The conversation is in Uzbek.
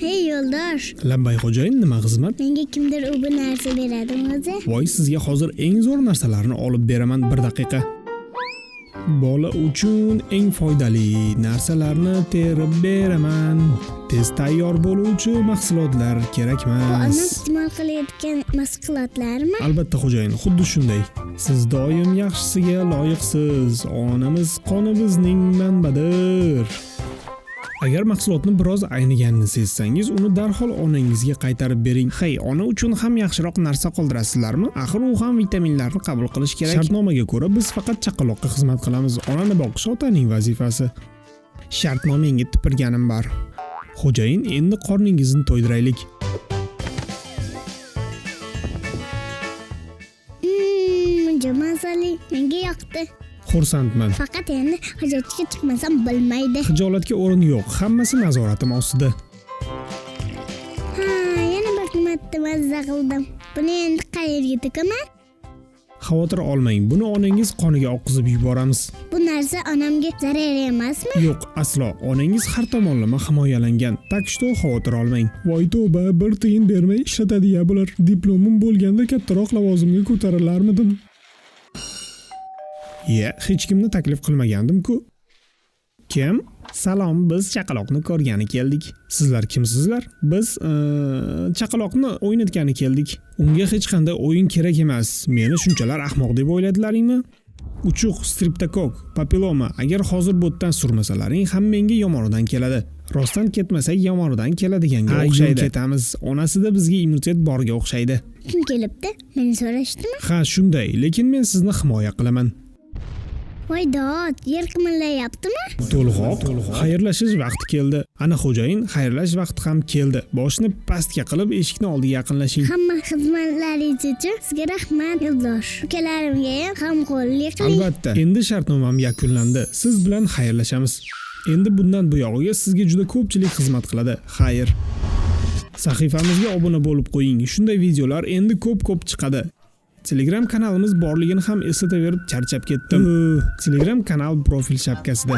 Hey yo'ldosh, Labbay xo'jayin, nima xizmat? menga kimdir u bu narsa beradimi o'zi? Voy, sizga hozir eng zo'r narsalarni olib beraman, bir daqiqa. Bola uchun eng foydali narsalarni terib beraman. Tez tayyor bo'luvchi mahsulotlar Bu kerakmas. onam iste'mol qilayotgan mahsulotlarmi? Albatta xo'jayin, xuddi shunday. Siz doim yaxshisiga loyiqsiz. Onamiz qoni bizning manbadir. Agar mahsulotni biroz ayniganini sezsangiz, uni darhol onangizga qaytarib bering. Hey, ona uchun ham yaxshiroq narsa qoldirasizlarmi? Axir u ham vitaminlarni qabul qilish kerak. Shartnomaga ko'ra biz faqat chaqaloqqa xizmat qilamiz. Onani boqish otaning vazifasi. Shartnomangiz tipirganim bor. Xo'jayin, endi qorningizni to'ydiraylik. Muncha mazali, menga yoqdi. Xursandman. Faqat endi hojatga chiqmasam bo'lmaydi. Xijolatga o'rin yo'q. Hammasi nazoratim ostida. Ha, yana bir marta mazza qildim. Buni endi qayerga tikaman? Xavotir olmang. Buni onangiz qoniga oqizib yuboramiz. Bu narsa onamga zarar emasmi? Yo'q, aslo. Onangiz har tomonlama himoyalangan. Tak что xavotir olmang. Voy tavba, bir tiyin bermay ishlatadi-ya bular. Diplomim bo'lganda kattaroq lavozimga ko'tarilarmidim. Hech kimni taklif qilmagandim-ku. Kim? Salom, biz chaqaloqni ko'rgani keldik. Sizlar kimsizlar? Biz chaqaloqni o'ynatgani keldik. Unga hech qanday o'yin kerak emas. Meni shunchalar ahmoq deb o'yladilaringmi? Uchuq, striptokok, papilloma. Agar hozir bo'tdan surmasalaring ham menga yomonidan keladi. Rostdan ketmasak yomonidan keladiganga o'xshaydi. Ketamiz. Onasida bizga immunitet borga o'xshaydi. Kim kelibdi? Meni so'rashdimi? Ha, shunday, lekin men sizni himoya qilaman. Voy dod, yer qimirlayaptimi? To'lg'oq, xayrlashish vaqti keldi. Ana xo'jayin, xayrlash vaqti ham keldi. Boshni pastga qilib eshikni oldiga yaqinlashing. Hamma xizmatlaringiz uchun sizga rahmat, yo'ldosh. Ukalarimga ham g'amxo'rlik qiling. Albatta, endi shartnomam yakunlandi. Siz bilan xayrlashamiz. Endi bundan buyog'iga sizga juda ko'pchilik xizmat qiladi. Xayr. Sahifamizga obuna bo'lib qo'ying. Shunday videolar endi ko'p chiqadi. Telegram kanalimiz borligini ham eslataverib charchab ketdim. Telegram kanal profil shapkasida.